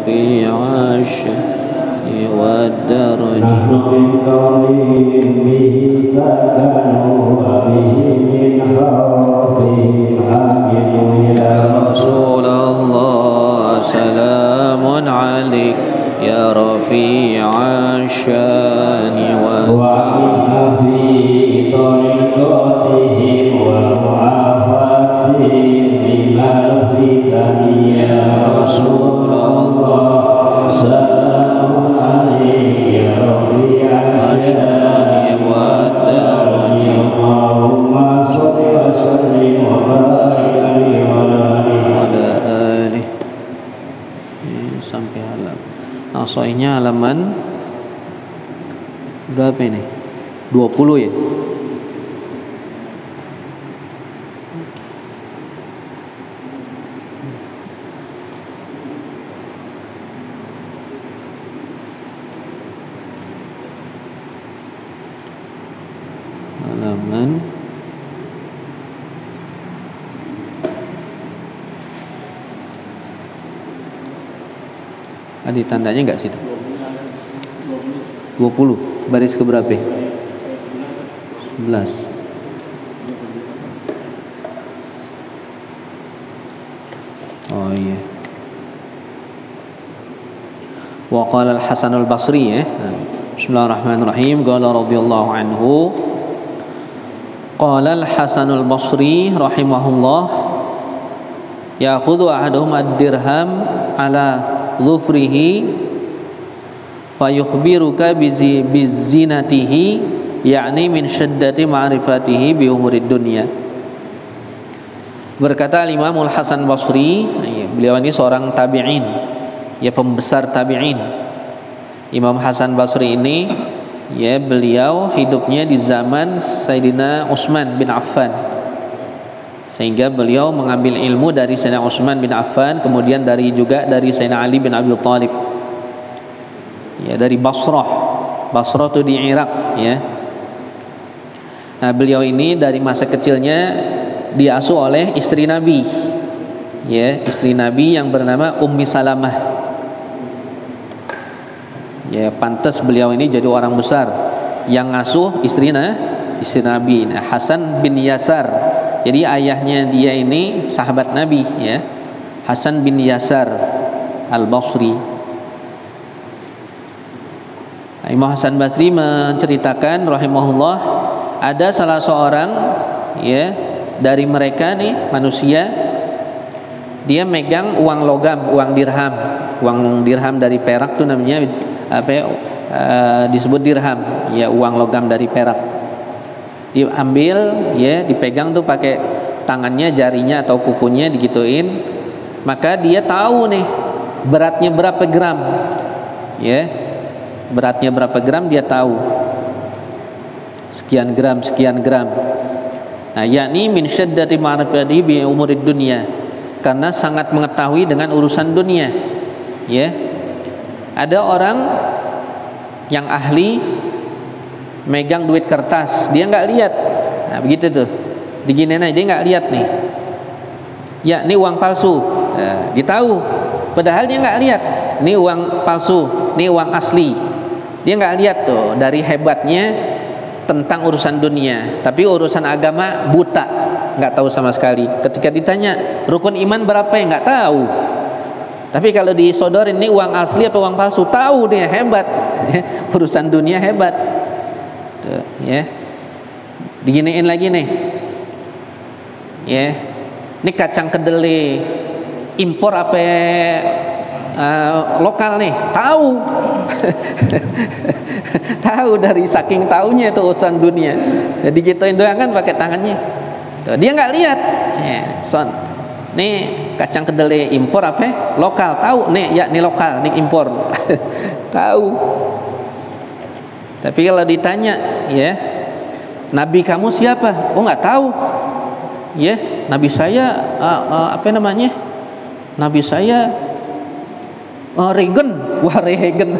رفيع الشأن والدرج نحن من قولهم به سكنوا وبه من خوفهم آمنوا يا رسول الله سلام عليك يا رفيع الشأن وعشنا في طريقتهم ومعافاتهم مما الفتن يا رسول الله سلام عليك يا رفيع الشأن والدرج اللهم صل وسلم وبارك عليه وعلى آله sampai halaman Nasoihnya halaman berapa ini? 20 ya? Halaman ada tandanya enggak situ? 20 baris ke berapa? 11. Oh iya. Wa qala al-Hasan al-Basri ya. Bismillahirrahmanirrahim. Qala radhiyallahu anhu. Qala al-Hasan al-Basri rahimahullah ya'khudhu ahaduhum ad-dirham ala dhufrihi fayukhbiruka bizinatihi yakni min syiddati ma'rifatihi bi umurid dunya. Berkata Imam Al-Hasan Basri, beliau ini seorang tabi'in, ya pembesar tabi'in. Imam Hasan Basri ini ya beliau hidupnya di zaman Sayyidina Utsman bin Affan, sehingga beliau mengambil ilmu dari Sayyidina Utsman bin Affan, kemudian juga dari Sayyidina Ali bin Abi Thalib, ya dari Basrah itu di Irak ya. Nah beliau ini dari masa kecilnya diasuh oleh istri Nabi, ya istri Nabi yang bernama Ummi Salamah. Ya pantas beliau ini jadi orang besar yang ngasuh istri Nabi. Nah, Hasan bin Yasar. Jadi ayahnya dia ini sahabat Nabi ya. Hasan bin Yasar Al-Basri. Imam Hasan Basri menceritakan rahimahullah, ada salah seorang ya dari mereka nih manusia, dia megang uang logam, uang dirham dari perak tuh namanya disebut dirham, ya uang logam dari perak. Diambil ya, dipegang tuh pakai tangannya, jarinya atau kukunya digituin, maka dia tahu nih beratnya berapa gram, ya beratnya berapa gram dia tahu, sekian gram. Nah yakni min syiddati ma'rifatihi bi umurid dunya, karena sangat mengetahui dengan urusan dunia ya. Ada orang yang ahli megang duit kertas, dia nggak lihat. Nah begitu tuh, diginiin aja dia nggak lihat nih, ya ini uang palsu. Nah, dia tahu, padahal dia nggak lihat ini uang palsu, ini uang asli. Dia nggak lihat tuh dari hebatnya tentang urusan dunia, tapi urusan agama buta, nggak tahu sama sekali. Ketika ditanya rukun iman berapa ya nggak tahu. Tapi kalau disodorin ini uang asli atau uang palsu, tahu dia, hebat. Urusan dunia hebat. Tuh, ya. Diginiin lagi nih. Ya. Ini kacang kedelai impor apa lokal nih, tahu. Tahu dari saking taunya itu urusan dunia. Jadi gituin doang kan pakai tangannya. Tuh, dia nggak lihat. Ya, son. Nih kacang kedelai impor apa? Lokal, tahu nih, ya nih lokal, nih impor. Tahu. Tapi kalau ditanya, ya, nabi kamu siapa? Oh nggak tahu. Ya, nabi saya apa namanya? Nabi saya Reagan. Wah, Reagan.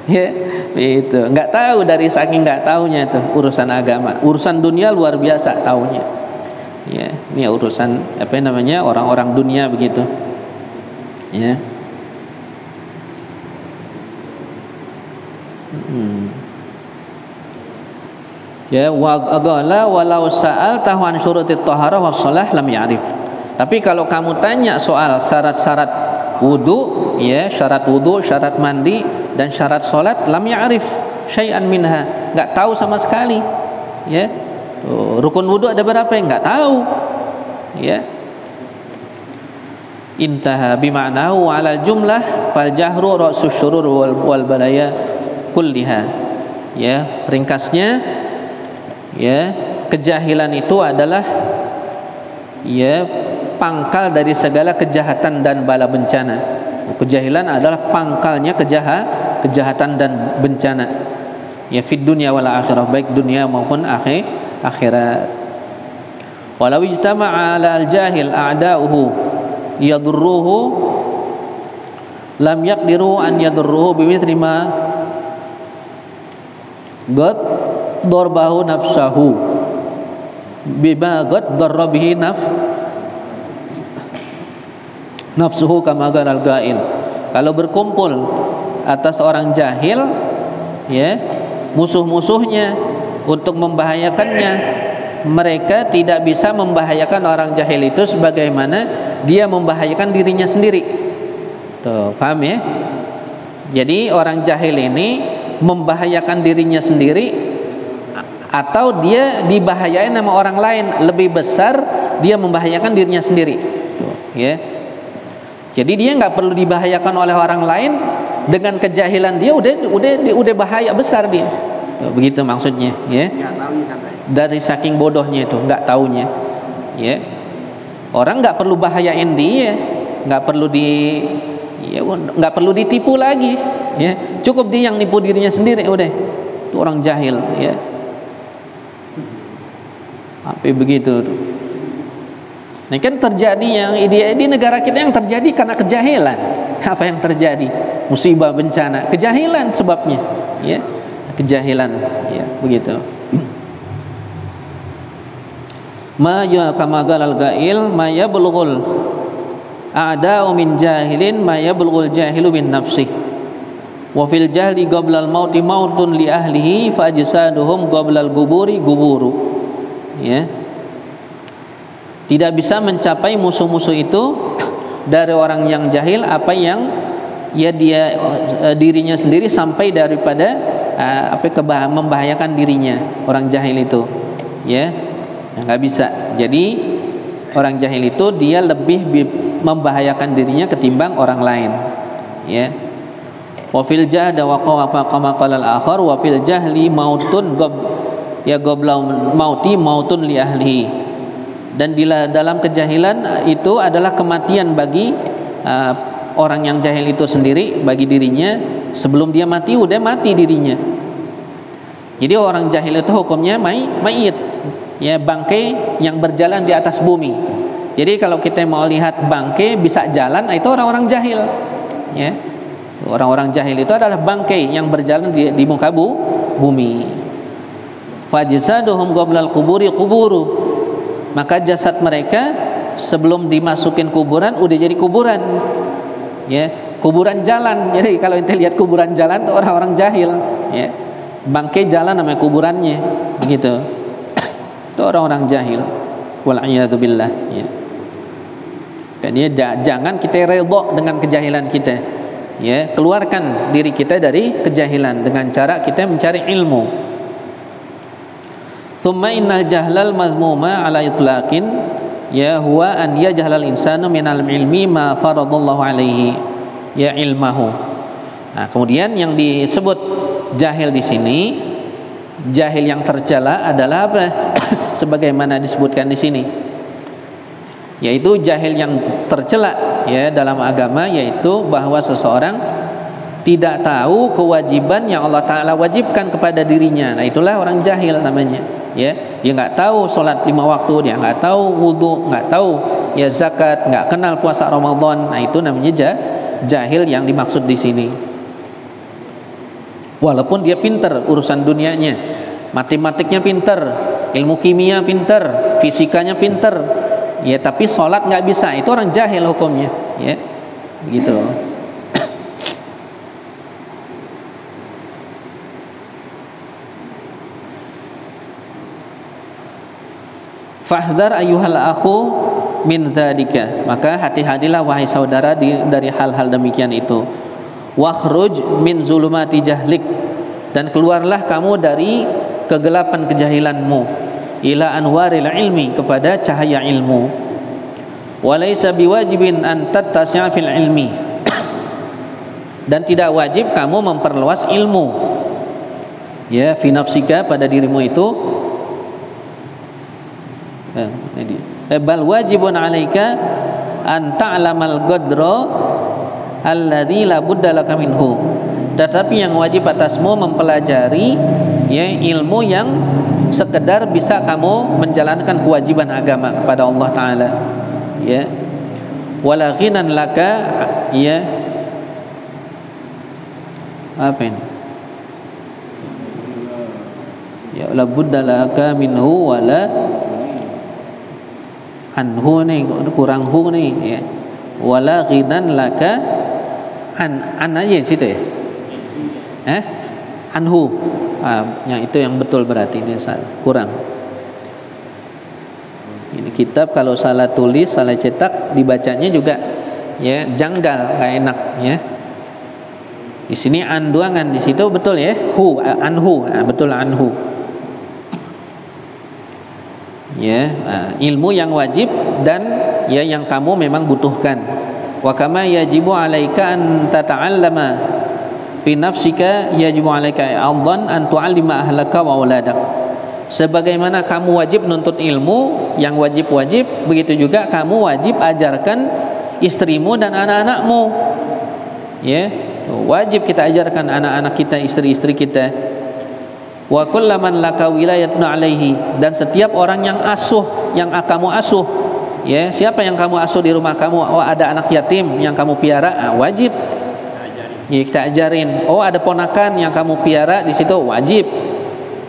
Ya, itu nggak tahu, dari saking nggak taunya itu urusan agama, urusan dunia luar biasa taunya. Ya, ini urusan apa namanya orang-orang dunia begitu. Ya. Ya, wa agala walau sa'al tahwan syurutit taharah was shalah lam ya'rif. Tapi kalau kamu tanya soal syarat-syarat wudu, ya, syarat wudu, syarat mandi dan syarat salat, lam ya'rif syai'an minha, enggak tahu sama sekali. Ya. Rukun wudu ada berapa? Enggak tahu. Ya. Intaha bima'nahu 'ala jumlah fal jahru ra'sus syurur wal balaya kulliha. Ya, ringkasnya, ya, kejahilan itu adalah, ya, pangkal dari segala kejahatan dan bala bencana. Kejahilan adalah pangkalnya kejahatan dan bencana. Ya, fid dunya wal akhirah, baik dunia maupun akhirat. Walau ijtama'a 'ala al-jahil a'da'uhu yadurruhu lam yaqdiru an yadurruhu bimithli ma qad darbahu nafsahu bima qad darra bihi nafsuhu kama qala al-qail. Kalau berkumpul atas orang jahil, ya, musuh-musuhnya untuk membahayakannya, mereka tidak bisa membahayakan orang jahil itu sebagaimana dia membahayakan dirinya sendiri. Tuh, paham ya? Jadi orang jahil ini membahayakan dirinya sendiri atau dia dibahayain sama orang lain, lebih besar dia membahayakan dirinya sendiri. Tuh, ya. Jadi dia nggak perlu dibahayakan oleh orang lain, dengan kejahilan dia udah bahaya besar dia. Tuh, begitu maksudnya, ya. Dari saking bodohnya itu, nggak taunya, ya. Orang nggak perlu bahayain dia, nggak perlu nggak perlu ditipu lagi, ya. Cukup dia yang nipu dirinya sendiri, udah. Itu orang jahil, ya. Apa begitu? Ini kan terjadi yang di negara kita yang terjadi karena kejahilan. Apa yang terjadi? Musibah, bencana, kejahilan sebabnya, ya. Kejahilan, ya, begitu. Ma ya kama galal gail ma yablughul a'da'u min jahilin ma yablughul jahilu min nafsih wa fil jahli qabla al mauti mautun li ahlihi fa ajsaduhum qabla al guburi guburu. Ya, tidak bisa mencapai musuh-musuh itu dari orang yang jahil apa yang, ya, dia dirinya sendiri sampai daripada membahayakan dirinya orang jahil itu, ya. Nggak bisa. Jadi orang jahil itu dia lebih membahayakan dirinya ketimbang orang lain, ya. Wa fil jahda wa qama qala al-akhar wa fil jahli mautun qabla mauti mautun li ahlihi. Dan dalam kejahilan itu adalah kematian bagi orang yang jahil itu sendiri, bagi dirinya. Sebelum dia mati udah mati dirinya. Jadi orang jahil itu hukumnya mayit, ya, bangkai yang berjalan di atas bumi. Jadi kalau kita mau lihat bangkai bisa jalan, itu orang-orang jahil, ya. Orang-orang jahil itu adalah bangkai yang berjalan di muka bumi. Fajsaduhum qablal quburi quburu. Maka jasad mereka sebelum dimasukin kuburan udah jadi kuburan, ya, kuburan jalan. Jadi kalau kita lihat kuburan jalan itu orang-orang jahil, ya. Bangkai jalan namanya kuburannya, begitu. Itu orang-orang jahil. Wal'iyadu billah, ya. Dan jangan kita redha dengan kejahilan kita, ya. Keluarkan diri kita dari kejahilan dengan cara kita mencari ilmu. Tsumma innal jahlal mazmuma ala itlaqin, ya, huwa an yajhalal insanu minal ilmi ma faradallahu alaihi, ya, ilmahu. Nah, kemudian yang disebut jahil di sini, jahil yang tercela adalah apa? Sebagaimana disebutkan di sini, yaitu jahil yang tercela, ya, dalam agama, yaitu bahwa seseorang tidak tahu kewajiban yang Allah Ta'ala wajibkan kepada dirinya. Nah, itulah orang jahil namanya, ya. Dia nggak tahu sholat 5 waktu, dia nggak tahu wudu, nggak tahu, ya, zakat, nggak kenal puasa Ramadan. Nah, itu namanya jahil yang dimaksud di sini. Walaupun dia pinter urusan dunianya, matematiknya pinter, ilmu kimia pinter, fisikanya pinter, ya, tapi sholat nggak bisa, itu orang jahil hukumnya, ya. gitu. Fahdar ayyuhal akhu min dzalika, maka hati-hatilah wahai saudara dari hal-hal demikian itu. Wakhruj min zulumati jahlik, dan keluarlah kamu dari kegelapan kejahilanmu, ila anwaril ilmi, kepada cahaya ilmu. Walaysa biwajibin an tattasi'a fil ilmi, dan tidak wajib kamu memperluas ilmu, ya, fi nafsika, pada dirimu itu. Bal wajibun 'alaika an ta'lamal qadra alladzi la budda laka minhu, tetapi yang wajib atasmu mempelajari, ya, ilmu yang sekedar bisa kamu menjalankan kewajiban agama kepada Allah Ta'ala, ya. Wala ghinan laka, ya, apa ini, ya, la budda laka minhu wala anhu nih, kurang hu nih, ya. Wala ghinan laka an aja di situ, ya. Anhu, yang itu yang betul, berarti ini salah, kurang. Ini kitab kalau salah tulis, salah cetak, dibacanya juga, ya, janggal, nggak enak, ya. Di sini anduangan, di situ betul, ya, hu, anhu, betul, anhu. Ya, ilmu yang wajib dan, ya, yang kamu memang butuhkan. Wa kama yajibu 'alaika an tata'allama fi nafsika yajibu 'alaika aidan an tu'allima ahlaka wa auladak. Sebagaimana kamu wajib nuntut ilmu yang wajib-wajib, begitu juga kamu wajib ajarkan istrimu dan anak-anakmu. Ya, wajib kita ajarkan anak-anak kita, istri-istri kita. Wa kullaman laka wilayatun alaihi, dan setiap orang yang asuh, yang kamu asuh, ya, siapa yang kamu asuh di rumah kamu? Oh, ada anak yatim yang kamu piara, wajib, ya, kita ajarin. Oh, ada ponakan yang kamu piara di situ, wajib.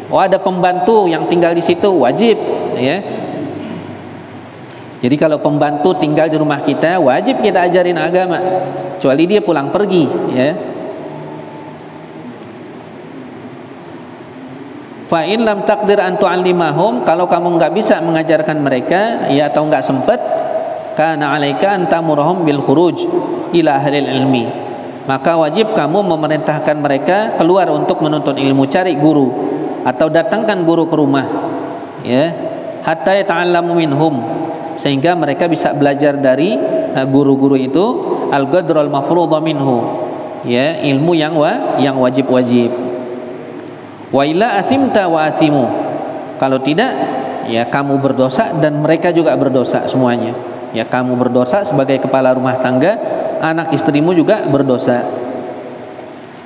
Oh, ada pembantu yang tinggal di situ, wajib, ya. Jadi kalau pembantu tinggal di rumah kita, wajib kita ajarin agama, kecuali dia pulang pergi, ya. Fa in lam taqdir an tu'allimahum, kalau kamu enggak bisa mengajarkan mereka, ya, atau enggak sempat, kana 'alaika an tamurhum bil khuruj ila ahlil ilmi, maka wajib kamu memerintahkan mereka keluar untuk menuntut ilmu, cari guru atau datangkan guru ke rumah, ya, hatta yata'allamu minhum, sehingga mereka bisa belajar dari guru-guru itu, al-qadrul mafruḍa minhu, ya, ilmu yang wajib-wajib. Wa illa athimta wa athimu, kalau tidak, ya, kamu berdosa dan mereka juga berdosa semuanya, ya. Kamu berdosa sebagai kepala rumah tangga, anak istrimu juga berdosa.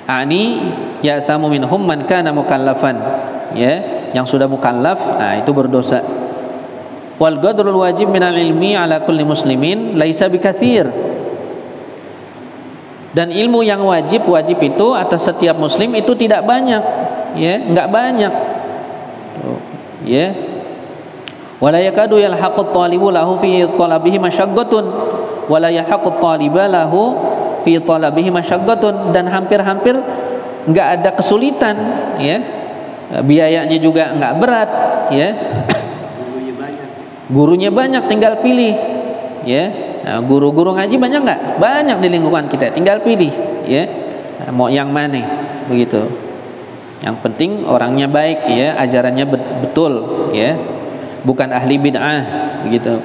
Ani ya'thamu minhum man kana mukallafan, ya, yang sudah mukallaf, itu berdosa. Wal qadrul wajib minal ilmi ala kulli muslimin laisa bikatsir, dan ilmu yang wajib itu atas setiap muslim itu tidak banyak, ya, enggak banyak, ya. Wala yakadu yalhaqut talibu lahu fi talabihi masyaqqatun wala yahaqut taliba lahu fi talabihi masyaqqatun, dan hampir-hampir enggak ada kesulitan, ya. Biayanya juga enggak berat, ya. Gurunya banyak, tinggal pilih, ya. Nah, guru-guru ngaji banyak enggak? Banyak di lingkungan kita, tinggal pilih, ya. Mau yang mana, begitu. Yang penting orangnya baik, ya, ajarannya betul, ya, bukan ahli bid'ah, begitu.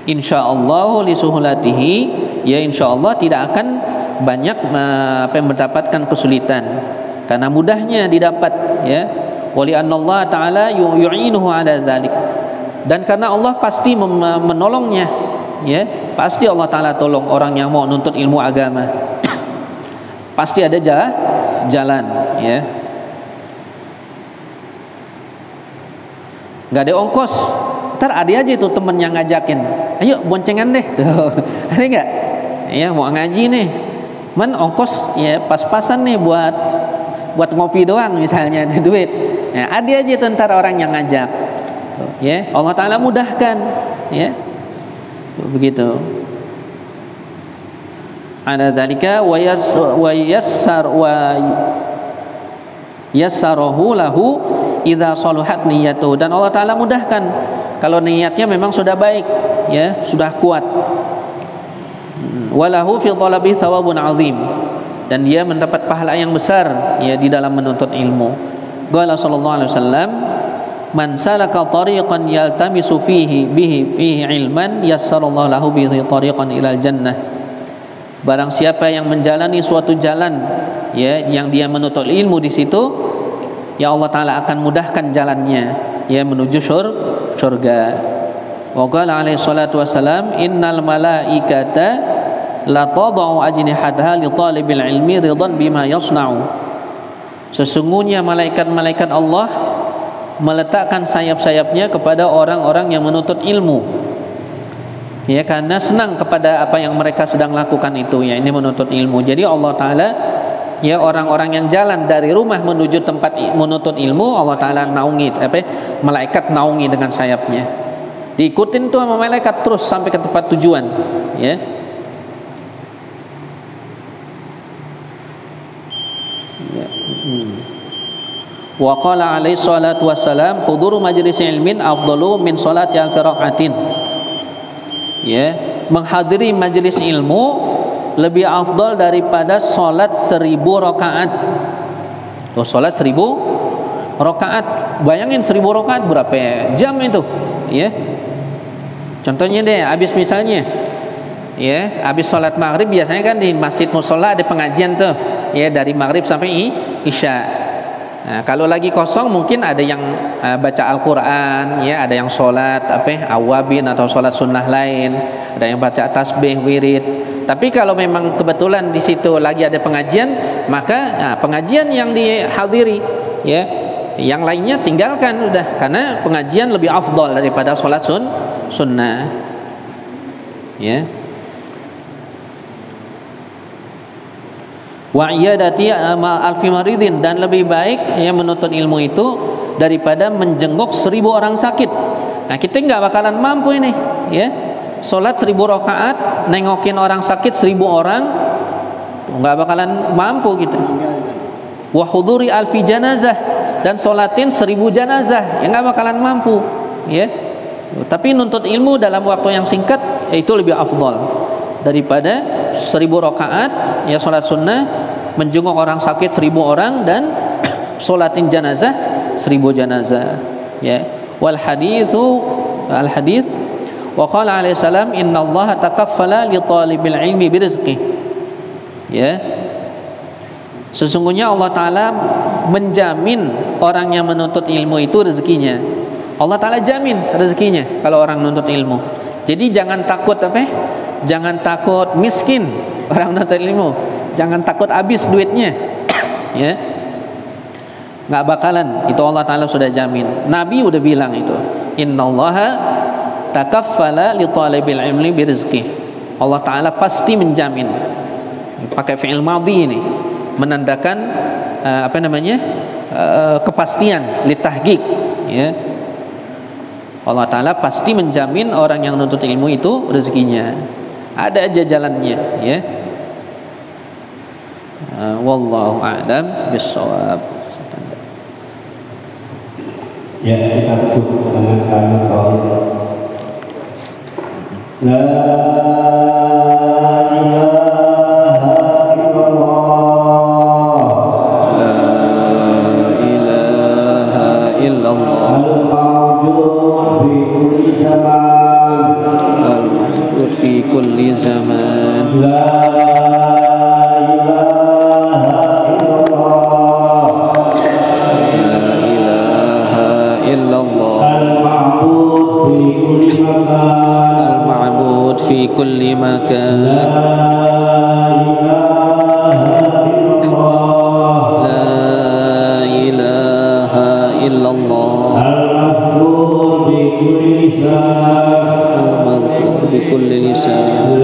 Insyaallah li suhulatihi, ya, insyaallah tidak akan banyak mendapatkan kesulitan karena mudahnya didapat, ya. Wali annallaha ta'ala yu'inuhu 'ala dzalik, dan karena Allah pasti menolongnya, ya, pasti Allah Ta'ala tolong orang yang mau nuntut ilmu agama. Pasti ada jalan, ya. Nggak ada ongkos, ntar ada aja itu temen yang ngajakin, ayo boncengan deh, ada nggak? Ya, mau ngaji nih, man ongkos, ya, pas-pasan nih buat ngopi doang misalnya, ada duit, ya, ada aja itu ntar orang yang ngajak, ya. Allah Ta'ala mudahkan, ya. Begitu. Ada dzalika wa yassarahu lahu idza saluhat niyatuhu, dan Allah taala mudahkan kalau niatnya memang sudah baik, ya, sudah kuat. Walahu fi talabi thawabun azim, dan dia mendapat pahala yang besar, ya, di dalam menuntut ilmu. Qala sallallahu alaihi wasallam, man salaka tariqan yaltamisu fihi ilman yassarallahu lahu bihi tariqan ilal jannah. Barang siapa yang menjalani suatu jalan, ya, yang dia menuntut ilmu di situ, ya Allah taala akan mudahkan jalannya, ya, menuju surga. Wa qala alaihi salatu wasalam, innal malaikata la tadau ajnihataha li talibil ilmi ridan bima yasna'u. Sesungguhnya malaikat-malaikat Allah meletakkan sayap-sayapnya kepada orang-orang yang menuntut ilmu, ya, karena senang kepada apa yang mereka sedang lakukan itu, ya, ini menuntut ilmu. Jadi Allah taala, ya, orang-orang yang jalan dari rumah menuju tempat menuntut ilmu, Allah taala naungi, malaikat naungi dengan sayapnya. Diikutin tuh sama malaikat terus sampai ke tempat tujuan, ya. Wa qala alaihi salatu wassalam, huduru majlis ilmin afdalu min salati alfi rakaatin. Ya, menghadiri majelis ilmu lebih afdal daripada salat 1000 rakaat. Tuh, salat 1000 rakaat. Bayangin 1000 rakaat berapa jam itu, ya. Contohnya deh, habis misalnya, ya, habis salat maghrib biasanya kan di masjid mushola ada pengajian tuh, ya, dari maghrib sampai isya. Nah, kalau lagi kosong mungkin ada yang baca Al-Quran, ya, ada yang sholat awabin atau sholat sunnah lain, ada yang baca tasbih, wirid. Tapi kalau memang kebetulan di situ lagi ada pengajian, maka pengajian yang dihadiri, ya, yang lainnya tinggalkan udah, karena pengajian lebih afdal daripada sholat sunnah, ya. Wa iyadati alfi maridin, dan lebih baik, ya, menuntut ilmu itu daripada menjenguk 1000 orang sakit. Nah, kita nggak bakalan mampu ini, ya, sholat 1000 rakaat nengokin orang sakit 1000 orang, nggak bakalan mampu kita. Wa huduri alfi janazah, dan sholatin 1000 janazah, ya, nggak bakalan mampu, ya. Tapi nuntut ilmu dalam waktu yang singkat, ya, itu lebih afdal daripada 1000 rakaat, ya, sholat sunnah, menjenguk orang sakit 1000 orang, dan sholatin janazah 1000 janazah, ya. Wal hadithu al hadits wa qala alaihi salam, innallaha takaffala li talibil ilmi birizqi, ya. Sesungguhnya Allah taala menjamin orang yang menuntut ilmu itu rezekinya. Allah taala jamin rezekinya kalau orang menuntut ilmu. Jadi jangan takut jangan takut miskin orang menuntut ilmu, jangan takut habis duitnya, ya, nggak bakalan, itu Allah taala sudah jamin. Nabi udah bilang itu, innallaha takaffala li talibil ilmi birizqi. Allah taala pasti menjamin, pakai fi'il madhi ini, menandakan kepastian, litahqiq, ya. Allah taala pasti menjamin orang yang menuntut ilmu itu rezekinya. Ada aja jalannya, ya. Wallahu a'lam bissawab. Ya, kita tutup dengan kalimat tauhid. La ilaha illallah. La ilaha illallah. Al-mawjud fi kulli zaman. Al-mawjud fi kulli zaman. La Al-ma'bud fi kulli makan. La ilaha illallah. Al-madhkur bi kulli lisan. Al-madhkur bi kulli lisan.